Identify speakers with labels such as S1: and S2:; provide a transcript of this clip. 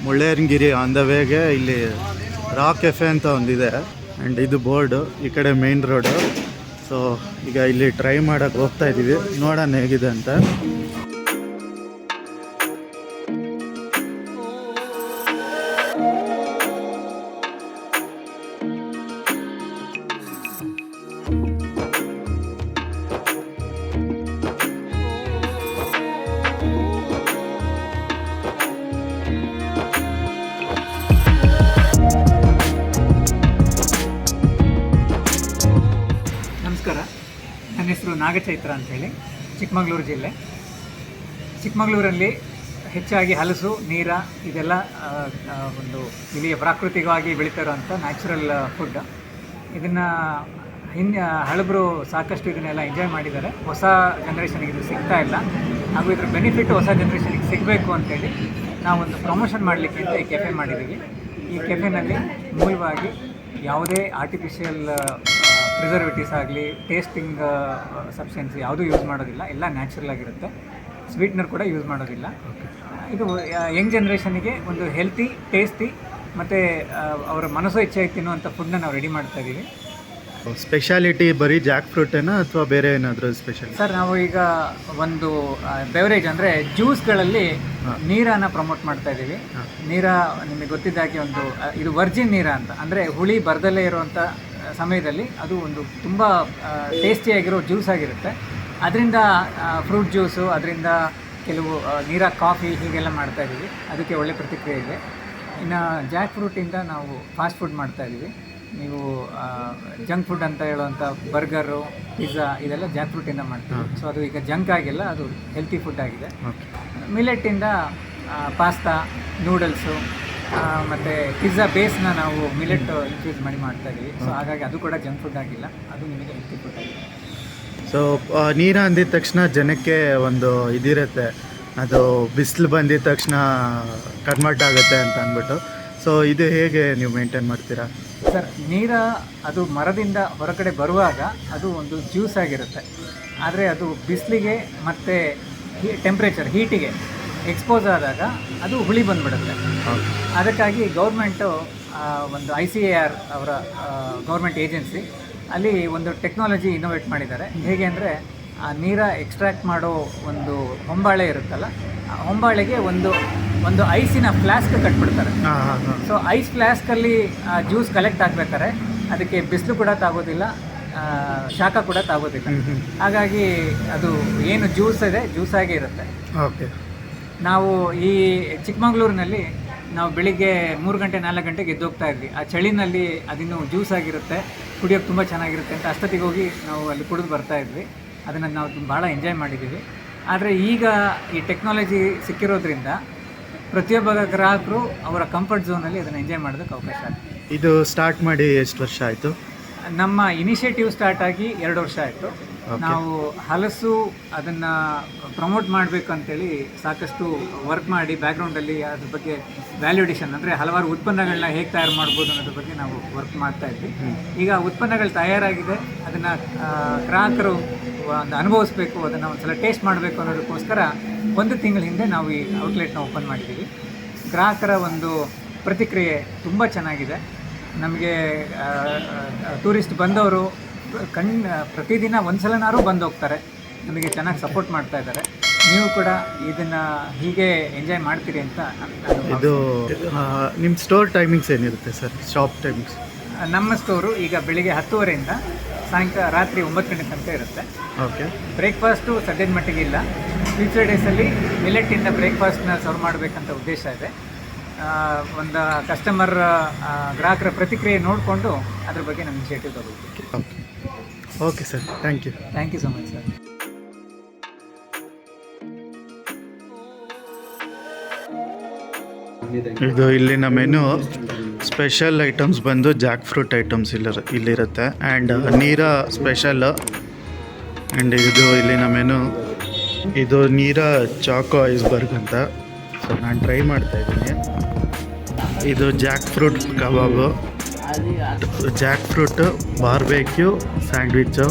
S1: Mullayanagiri on the ವೇಗೆ ಇಲ್ಲಿ rock cafe ಅಂತ ಒಂದಿದೆ. ಆ್ಯಂಡ್ ಇದು ಬೋರ್ಡು, ಈ ಕಡೆ ಮೇನ್ ರೋಡು. ಸೊ ಈಗ ಇಲ್ಲಿ ಟ್ರೈ ಮಾಡೋಕ್ಕೆ ಹೋಗ್ತಾ ಇದ್ದೀವಿ, ನೋಡೋಣ ಹೇಗಿದೆ ಅಂತ.
S2: ನಮಸ್ಕಾರ, ನನ್ನ ಹೆಸರು ನಾಗಚೈತ್ರ ಅಂತೇಳಿ, ಚಿಕ್ಕಮಗಳೂರು ಜಿಲ್ಲೆ. ಚಿಕ್ಕಮಗಳೂರಲ್ಲಿ ಹೆಚ್ಚಾಗಿ ಹಲಸು, ನೀರ ಇದೆಲ್ಲ ಒಂದು ಇಲ್ಲಿಯ ಪ್ರಾಕೃತಿಕವಾಗಿ ಬೆಳೀತಾರೋಂಥ ನ್ಯಾಚುರಲ್ ಫುಡ್. ಇದನ್ನು ಹಳಬರು ಸಾಕಷ್ಟು ಇದನ್ನೆಲ್ಲ ಎಂಜಾಯ್ ಮಾಡಿದ್ದಾರೆ. ಹೊಸ ಜನ್ರೇಷನ್ಗೆ ಇದು ಸಿಗ್ತಾ ಇಲ್ಲ, ಹಾಗೂ ಇದ್ರ ಬೆನಿಫಿಟ್ ಹೊಸ ಜನ್ರೇಷನ್ಗೆ ಸಿಗಬೇಕು ಅಂತೇಳಿ ನಾವೊಂದು ಪ್ರಮೋಷನ್ ಮಾಡಲಿಕ್ಕೆ ಅಂತ ಈ ಕೆಫೆ ಮಾಡಿದ್ದೀವಿ. ಈ ಕೆಫೆನಲ್ಲಿ ಮೂಲವಾಗಿ ಯಾವುದೇ ಆರ್ಟಿಫಿಷಿಯಲ್ ಪ್ರಿಸರ್ವೇಟಿವ್ಸ್ ಆಗಲಿ, ಟೇಸ್ಟಿಂಗ್ ಸಬ್ಸ್ಟೆನ್ಸ್ ಯಾವುದೂ ಯೂಸ್ ಮಾಡೋದಿಲ್ಲ, ಎಲ್ಲ ನ್ಯಾಚುರಲ್ ಆಗಿರುತ್ತೆ. ಸ್ವೀಟ್ನರ್ ಕೂಡ ಯೂಸ್ ಮಾಡೋದಿಲ್ಲ. ಇದು ಯಂಗ್ ಜನ್ರೇಷನಿಗೆ ಒಂದು ಹೆಲ್ತಿ, ಟೇಸ್ಟಿ ಮತ್ತು ಅವರ ಮನಸ್ಸು ಹೆಚ್ಚಾಗಿ ತಿನ್ನುವಂಥ ಫುಡ್ನ ನಾವು ರೆಡಿ ಮಾಡ್ತಾ ಇದ್ದೀವಿ.
S1: ಸ್ಪೆಷಾಲಿಟಿ ಬರೀ ಜಾಕ್ ಫ್ರೂಟೇನಾ ಅಥವಾ ಬೇರೆ ಏನಾದರೂ ಸ್ಪೆಷಲ್?
S2: ಸರ್, ನಾವು ಈಗ ಒಂದು ಬೆವರೇಜ್ ಅಂದರೆ ಜ್ಯೂಸ್ಗಳಲ್ಲಿ ನೀರನ್ನು ಪ್ರಮೋಟ್ ಮಾಡ್ತಾ ಇದ್ದೀವಿ. ನೀರ ನಿಮಗೆ ಗೊತ್ತಿದ್ದಾಗೆ ಒಂದು ಇದು ವರ್ಜಿನ್ ನೀರ ಅಂತ, ಅಂದರೆ ಹುಳಿ ಬರದಲ್ಲೇ ಇರುವಂಥ ಸಮಯದಲ್ಲಿ ಅದು ಒಂದು ತುಂಬ ಟೇಸ್ಟಿಯಾಗಿರೋ ಜ್ಯೂಸ್ ಆಗಿರುತ್ತೆ. ಅದರಿಂದ ಫ್ರೂಟ್ ಜ್ಯೂಸು, ಅದರಿಂದ ಕೆಲವು ನೀರ ಕಾಫಿ ಹೀಗೆಲ್ಲ ಮಾಡ್ತಾಯಿದ್ದೀವಿ. ಅದಕ್ಕೆ ಒಳ್ಳೆ ಪ್ರತಿಕ್ರಿಯೆ ಇದೆ. ಇನ್ನು ಜಾಕ್ ಫ್ರೂಟಿಂದ ನಾವು ಫಾಸ್ಟ್ ಫುಡ್ ಮಾಡ್ತಾಯಿದ್ದೀವಿ. ನೀವು ಜಂಕ್ ಫುಡ್ ಅಂತ ಹೇಳುವಂಥ ಬರ್ಗರು, ಪಿಜ್ಜಾ ಇದೆಲ್ಲ ಜಾಕ್ ಫ್ರೂಟಿಂದ ಮಾಡ್ತೀವಿ. ಸೊ ಅದು ಈಗ ಜಂಕ್ ಆಗಿಲ್ಲ, ಅದು ಹೆಲ್ತಿ ಫುಡ್ ಆಗಿದೆ. ಮಿಲೆಟ್ಟಿಂದ ಪಾಸ್ತಾ, ನೂಡಲ್ಸು ಮತ್ತು ಪಿಜ್ಜಾ ಬೇಸ್ನ ನಾವು ಮಿಲೆಟ್ ಇನ್ಫ್ಯೂಸ್ ಮಾಡಿ ಮಾಡ್ತಾಯಿದ್ದೀವಿ. ಸೊ ಹಾಗಾಗಿ ಅದು ಕೂಡ ಜಂಕ್ ಫುಡ್ ಆಗಿಲ್ಲ, ಅದು ನಿಮಗೆ ಹೆಲ್ತಿ ಫುಡ್ ಆಗಿದೆ.
S1: ಸೊ ನೀರು ಅಂದಿದ ತಕ್ಷಣ ಜನಕ್ಕೆ ಒಂದು ಇದಿರುತ್ತೆ, ಅದು ಬಿಸಿಲು ಬಂದಿದ ತಕ್ಷಣ ಕನ್ವರ್ಟ್ ಆಗುತ್ತೆ ಅಂತ ಅಂದ್ಬಿಟ್ಟು. ಸೊ ಇದು ಹೇಗೆ ನೀವು ಮೇಂಟೈನ್ ಮಾಡ್ತೀರಾ?
S2: ಸರ್, ನೀರ ಅದು ಮರದಿಂದ ಹೊರಗಡೆ ಬರುವಾಗ ಅದು ಒಂದು ಜ್ಯೂಸ್ ಆಗಿರುತ್ತೆ. ಆದರೆ ಅದು ಬಿಸಿಲಿಗೆ ಮತ್ತು ಟೆಂಪ್ರೇಚರ್ ಹೀಟಿಗೆ ಎಕ್ಸ್ಪೋಸ್ ಆದಾಗ ಅದು ಹುಳಿ ಬಂದುಬಿಡುತ್ತೆ. ಅದಕ್ಕಾಗಿ ಗೌರ್ಮೆಂಟು ಒಂದು ICAR ಅವರ ಗೌರ್ಮೆಂಟ್ ಏಜೆನ್ಸಿ ಅಲ್ಲಿ ಒಂದು ಟೆಕ್ನಾಲಜಿ ಇನೋವೇಟ್ ಮಾಡಿದ್ದಾರೆ. ಹೇಗೆ ಅಂದರೆ ಆ ನೀರ ಎಕ್ಸ್ಟ್ರಾಕ್ಟ್ ಮಾಡೋ ಒಂದು ಹೊಂಬಾಳೆ ಇರುತ್ತಲ್ಲ, ಆ ಹೊಂಬಾಳೆಗೆ ಒಂದು ಐಸಿನ ಫ್ಲಾಸ್ಕ್ ಕಟ್ಬಿಡ್ತಾರೆ. ಸೊ ಐಸ್ ಫ್ಲಾಸ್ಕಲ್ಲಿ ಜ್ಯೂಸ್ ಕಲೆಕ್ಟ್ ಆಗಬೇಕಾದ್ರೆ ಅದಕ್ಕೆ ಬಿಸಿಲು ಕೂಡ ತಾಗೋದಿಲ್ಲ, ಶಾಖ ಕೂಡ ತಾಗೋದಿಲ್ಲ. ಹಾಗಾಗಿ ಅದು ಏನು ಜ್ಯೂಸ್ ಇದೆ ಜ್ಯೂಸಾಗೇ ಇರುತ್ತೆ.
S1: ಓಕೆ.
S2: ನಾವು ಈ ಚಿಕ್ಕಮಗಳೂರಿನಲ್ಲಿ ನಾವು ಬೆಳಿಗ್ಗೆ 3 ಗಂಟೆ 4 ಗಂಟೆಗೆ ಎದ್ದೋಗ್ತಾ ಇದ್ವಿ. ಆ ಚಳಿನಲ್ಲಿ ಅದಿನ್ನೂ ಜ್ಯೂಸ್ ಆಗಿರುತ್ತೆ, ಕುಡಿಯೋಕ್ಕೆ ತುಂಬ ಚೆನ್ನಾಗಿರುತ್ತೆ ಅಂತ ಅಷ್ಟೊತ್ತಿಗೆ ಹೋಗಿ ನಾವು ಅಲ್ಲಿ ಕುಡಿದು ಬರ್ತಾ ಇದ್ವಿ. ಅದನ್ನು ನಾವು ಭಾಳ ಎಂಜಾಯ್ ಮಾಡಿದ್ದೀವಿ. ಆದರೆ ಈಗ ಈ ಟೆಕ್ನಾಲಜಿ ಸಿಕ್ಕಿರೋದ್ರಿಂದ ಪ್ರತಿಯೊಬ್ಬ ಗ್ರಾಹಕರು ಅವರ ಕಂಫರ್ಟ್ ಝೋನಲ್ಲಿ ಅದನ್ನು ಎಂಜಾಯ್ ಮಾಡೋದಕ್ಕೆ ಅವಕಾಶ ಆಗುತ್ತೆ.
S1: ಇದು ಸ್ಟಾರ್ಟ್ ಮಾಡಿ ಎಷ್ಟು ವರ್ಷ ಆಯಿತು?
S2: ನಮ್ಮ ಇನಿಷಿಯೇಟಿವ್ ಸ್ಟಾರ್ಟ್ ಆಗಿ 2 ವರ್ಷ ಆಯಿತು. ನಾವು ಹಲಸು ಅದನ್ನು ಪ್ರಮೋಟ್ ಮಾಡಬೇಕು ಅಂತೇಳಿ ಸಾಕಷ್ಟು ವರ್ಕ್ ಮಾಡಿ ಬ್ಯಾಕ್ಗ್ರೌಂಡಲ್ಲಿ ಅದ್ರ ಬಗ್ಗೆ ವ್ಯಾಲ್ಯೂಡೇಷನ್ ಅಂದರೆ ಹಲವಾರು ಉತ್ಪನ್ನಗಳನ್ನ ಹೇಗೆ ತಯಾರು ಮಾಡ್ಬೋದು ಅನ್ನೋದ್ರ ಬಗ್ಗೆ ನಾವು ವರ್ಕ್ ಮಾಡ್ತಾ ಇದ್ವಿ. ಈಗ ಉತ್ಪನ್ನಗಳು ತಯಾರಾಗಿದೆ, ಅದನ್ನು ಗ್ರಾಹಕರು ಒಂದು ಅನುಭವಿಸ್ಬೇಕು, ಅದನ್ನು ಒಂದು ಸಲ ಟೇಸ್ಟ್ ಮಾಡಬೇಕು ಅನ್ನೋದಕ್ಕೋಸ್ಕರ 1 ತಿಂಗಳ ಹಿಂದೆ ನಾವು ಈ ಔಟ್ಲೆಟ್ನ ಓಪನ್ ಮಾಡಿದ್ದೀವಿ. ಗ್ರಾಹಕರ ಒಂದು ಪ್ರತಿಕ್ರಿಯೆ ತುಂಬ ಚೆನ್ನಾಗಿದೆ. ನಮಗೆ ಟೂರಿಸ್ಟ್ ಬಂದವರು ಪ್ರತಿದಿನ ಒಂದು ಸಲನಾರು ಬಂದು ಹೋಗ್ತಾರೆ, ನಮಗೆ ಚೆನ್ನಾಗಿ ಸಪೋರ್ಟ್ ಮಾಡ್ತಾ ಇದ್ದಾರೆ. ನೀವು ಕೂಡ ಇದನ್ನು ಹೀಗೆ ಎಂಜಾಯ್ ಮಾಡ್ತೀರಿ ಅಂತ
S1: ಇದು ನಿಮ್ಮ ಸ್ಟೋರ್ ಟೈಮಿಂಗ್ಸ್ ಏನಿರುತ್ತೆ ಸರ್? Shop timings?
S2: ನಮ್ಮ ಸ್ಟೋರು ಈಗ ಬೆಳಿಗ್ಗೆ 10:30ಇಂದ ಸಾಯಂಕಾಲ ರಾತ್ರಿ 9 ಗಂಟೆ ತನಕ ಇರುತ್ತೆ.
S1: ಓಕೆ.
S2: ಬ್ರೇಕ್ಫಾಸ್ಟು ಸದ್ಯದ ಮಟ್ಟಿಗೆ ಇಲ್ಲ. ಫ್ಯೂಚರ್ ಡೇಸಲ್ಲಿ ಮಿಲೆಟ್ಟಿಂದ ಬ್ರೇಕ್ಫಾಸ್ಟ್ನ ಸರ್ವ್ ಮಾಡಬೇಕಂತ ಉದ್ದೇಶ ಇದೆ. ಒಂದು ಕಸ್ಟಮರ್ ಗ್ರಾಹಕರ ಪ್ರತಿಕ್ರಿಯೆ ನೋಡಿಕೊಂಡು ಅದ್ರ ಬಗ್ಗೆ ನಮ್ಮ ಇನಿಷಿಯೇಟಿವ್ ತಗೋಬೇಕು.
S1: Okay sir, thank you.
S2: Thank you so much sir.
S1: ಇದು ಇಲ್ಲಿನ ಮೆನು ಸ್ಪೆಷಲ್ ಐಟಮ್ಸ್ ಬಂದು ಜಾಕ್ ಫ್ರೂಟ್ ಐಟಮ್ಸ್ ಇಲ್ಲಿರುತ್ತೆ. And neera special. ಆ್ಯಂಡ್ ಇದು ಇಲ್ಲಿನ ಮೆನು. ಇದು ನೀರಾ ಚಾಕೋ ಐಸ್ಬರ್ಗ್ ಅಂತ. ಸೊ ನಾನು ಟ್ರೈ ಮಾಡ್ತಾಯಿದ್ದೀನಿ. ಇದು jackfruit kebab, jackfruit barbecue sandwich.